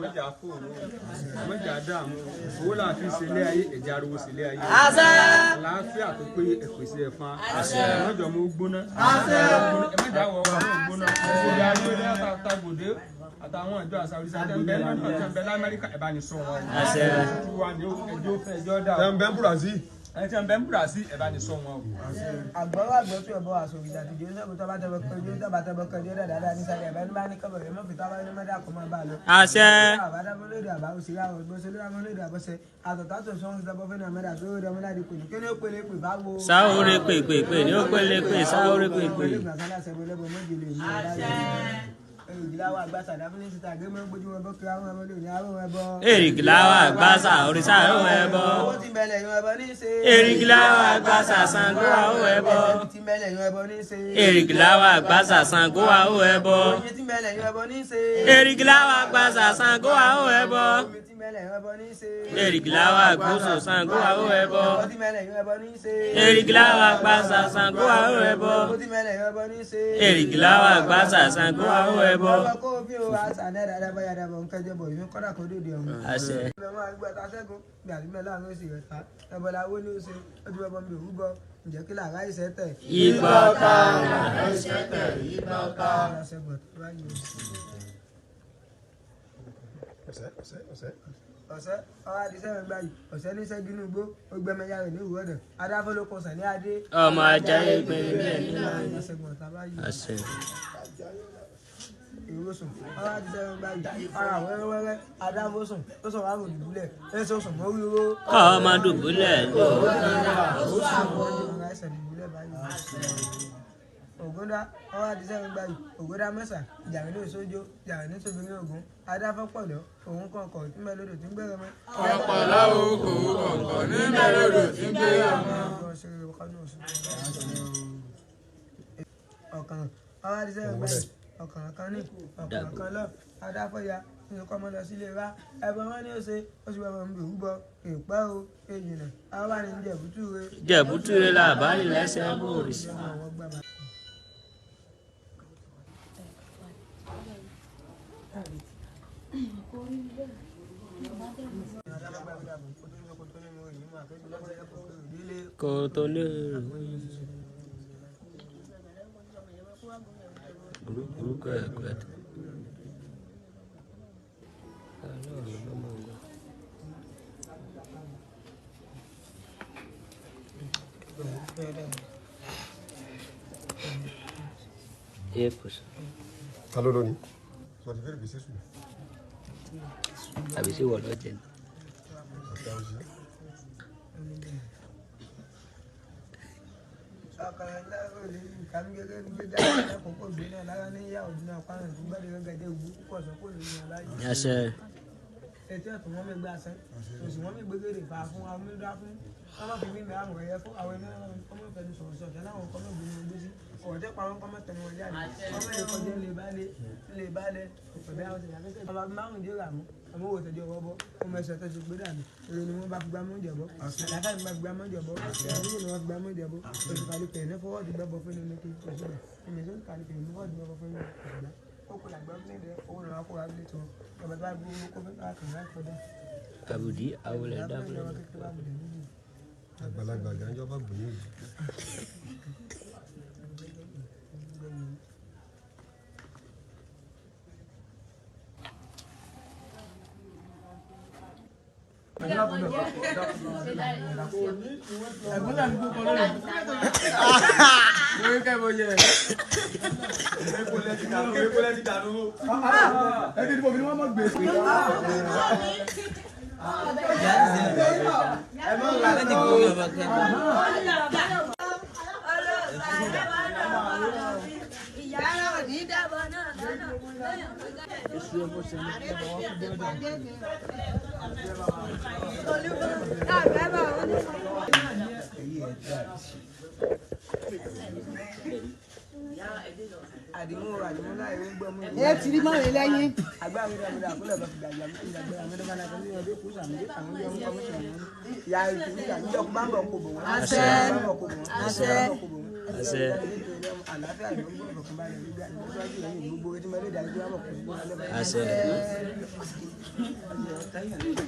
mẹ́jà fóònù mẹ́jà dààmú owó láàfin sílé ayé ẹ̀jẹ̀ ariwo sílé ayé àlàáfíà tó pé èpèsè ẹ̀fọn ẹ̀mọ́jọ́ mú gbóná ẹ̀mọ́jà wọ̀ ọ̀rọ̀ gbóná ìgbà ayé rẹ̀ àtàgbòdé àtàwọn ìjọ Asa Orisa tẹ̀m̀bẹ̀ lọ́nà tẹ̀m̀bẹ̀ l'Amẹ́ríkà ẹ̀bá ní sọ wọn wà ní ẹjọ́ fẹ́ ẹjọ́ dà tẹ̀m̀bẹ̀ Brazil tẹ̀m̀bẹ̀ Brazil ẹ̀bá ní sọ wọn. àgbọ̀wọ́ àgbọ̀ tí ọ̀bọ̀ Asa Orisa ti jẹ́ sọ́kùn tọ́ba tẹ́bọ̀ kẹjọ́ tọ́ba tẹ́bọ̀ kẹjọ́ dáadáa ní sáré ẹ̀bá ní bá ní kọ́bọ̀ rẹ̀ mọ́fì tọ́ba ní mọ́dà kọ́ máa bá lọ. àṣẹ. àbádámọ́lódì àbáwọ̀sẹ̀ àwọ̀gbọ́sẹ̀ lórí àbọ̀sẹ̀ àtọ̀tàtọ̀ sọ́hún tọ́bọ̀ fẹ́ náà mẹ́ta tó rẹ̀ mọ́lá dìpọ̀ ní kí ni ó pèlè pè bá wo. sáwóore pèpèpè ní ó pèlè pè sáwóore pèpè. Èrìgìláwà àgbàsà dábìlì síta gẹ́gẹ́ gbójú wọn bọ́ kí àwọn ọmọdé òní àwọn ẹbọ. Èrìgìláwà àgbàsà òrìṣà àwọn ẹbọ. Owó tí mẹ́lẹ̀ yún ẹbọ ní í ṣe. Èrìgìláwà àgbàsà Sango àwọn ẹbọ. Tí mẹ́lẹ̀ yún ẹbọ ní í ṣe. Èrìgìláwà àgbàsà Sango àwọn ẹbọ. Omi tí mẹ́lẹ̀ yún ẹbọ ní í ṣe. Èrìgìláwà àgbàsà Sango àwọn ẹbọ. Omi tí mẹ́lẹ̀ yún ẹbọ ní í ṣe. Èrìgìláwà àgbòsò Sango àwọn ẹbọ. Owó tí mẹ́lẹ̀ yún ẹbọ ní í ṣe. Èrìgìláwà àgbàsà Sango àwọn ẹbọ. Owó tí mẹ́lẹ̀ yún ẹbọ ní í ṣe. Èrìgìláwà àgbàsà Sango àwọn ẹbọ. Àṣà náà dáadáa bá yàrá bọ̀ nǹkan jẹ́bọ̀ ìfín kọ́dà kó dòde ọ̀hún. àṣẹ. Ìbẹ̀wọ̀n àgbà tá a ṣẹ́gun bí àdúgbò láàrin oṣù rẹ̀ ta ẹ̀bọ̀lá owó ní oṣù ojú ẹ̀bọ̀n mi ò rúbọ ǹjẹ́ kí làrá ìṣẹ́ tẹ̀. ìbọn ká ìṣẹ́ tẹ̀ ìbọn ká. ọ̀sẹ̀ ọ̀rọ̀ àdìsẹ́ rẹ̀ gbáyì ọ̀sẹ̀ ní sẹ́gi inú igbó ó gbẹ́mẹ́yà rẹ̀ ní ìwọ́dọ̀ adáfọ́lókun sàn ní adé. ọmọ ajáyé gbẹ̀rẹ̀ bẹ́ẹ̀ nílá àṣẹ. ìrosùn ọ̀rọ̀ àdìsẹ́ rẹ̀ gbáyì ara wẹ́rẹ́wẹ́rẹ́ adáfọ́sùn tó sọ̀rọ̀ àrùn ìdúlẹ̀ ẹ̀sọ̀ sùn mọ́ ríro. ọmọ dùbúlẹ̀ ògúndá ọwọ́ àdìsẹ́ rẹ̀ gbáyì ògúndá mẹ́sà ìjàrin ní ìsójó ìjàrin ní tòbìnrin ògún adáfọ́pọ̀lọ́ òun kọ̀ọ̀kọ̀ tí mẹ́lódò tí ń gbẹ̀rẹ̀ mọ́. ọ̀pọ̀lọ́ òkò kọ̀ọ̀kọ̀ ní mẹ́lódò tí ń gbẹ̀rẹ̀ mọ́. ọ̀kàn ọwọ́ àdìsẹ́ rẹ̀ gbáyì ọ̀kàn kan ní ọ̀kàn kan lọ adáfọ́ya nínú kọ́mọ lọ sílé wa ẹ̀bùn wọn ni ó ṣe ó sì bàbá mi ò rúbọ èèpẹ́ o èjìnà àwọn bá ní jẹ̀bútúre. jẹ̀bútúre là bá ní lẹ́sẹ̀ bó òrìṣà. kò tó lè orúkọ ẹ̀kọ́ ẹ̀ tó. Ta ló lóní? Sọ ti fẹ́rẹ̀ bí sí sùn. Àbí sí wọ̀ lọ́jẹ̀ ní. Ètò ẹ̀tọ́ wọn mi gbé asẹ́, òsì wọn mi gbé gèrè fà fún àwọn mílíọ̀dá fún ọmọ fi mímì àwọn ẹ̀yẹ fún àwọn ẹ̀mí ọmọ ìfẹ́ni sọ̀rọ̀ sọ̀tẹ̀ láwọn ọkọ̀ náà gbé gbé sí ọ̀rọ̀ tẹ́ pa wọn kọ́ mọ́tẹ̀ wọn jáde ọmọ ìkọjẹ́ lè balẹ̀ òpèbẹ́ àwọn ti yàgbé ọmọ márùn-ún dé rà mú ọmọ òwò tẹ̀jọ́ ọwọ́ bọ́ ọmọ ẹsẹ̀ tó ti gbé dànù èrè ni wọ́n bá fi gbá mọ́ jẹ̀bọ́ àlàkà ni wọ́n fi gbá mọ́ jẹ̀bọ́ ẹ̀rọ ni wọ́n fi gbá mọ́ jẹ̀bọ́ oṣù kàlípẹ̀ ní fọwọ́ ti gbẹ́bọ̀ fún ẹni kí oṣù rẹ̀ ẹ̀mí tó kàlípẹ̀ ní fọwọ́ ti gbẹ́bọ̀ fún ẹni kí ó kò làgbẹ́ fún ẹni owó lọ́wọ́ kó wá lé tó ọmọ tó bá gbé owó kó fẹ́ káàkiri láì fọdá. Àbùdí àwọlẹ̀ dábìlẹ̀. Àgbàlagbà gànjọ́ bá gbòó yìí. ẹ ti rí mọ́rin lẹ́yìn. agbára mi dàgbà àkúlẹ̀ bá fi gbàgbà mi ìgbàgbé àmọ́dọ́gbà náà kan ní ọdún kù sàmì àwọn ilé ọmọ kọmíṣọ̀ wọn. ìyá ìtúwí àníjọ bá ń bọ̀ kó bò wọ́n. àṣẹ àṣẹ àṣẹ. àlàáfíà ìlú gbọ́dọ̀ fún balẹ̀ nígbà ìgbésọ́jú ìlú gbogbo etí mẹ́lẹ́dà ìlú àmọ̀ kò ní. àṣẹ. tẹ́yìn lẹ́yìn.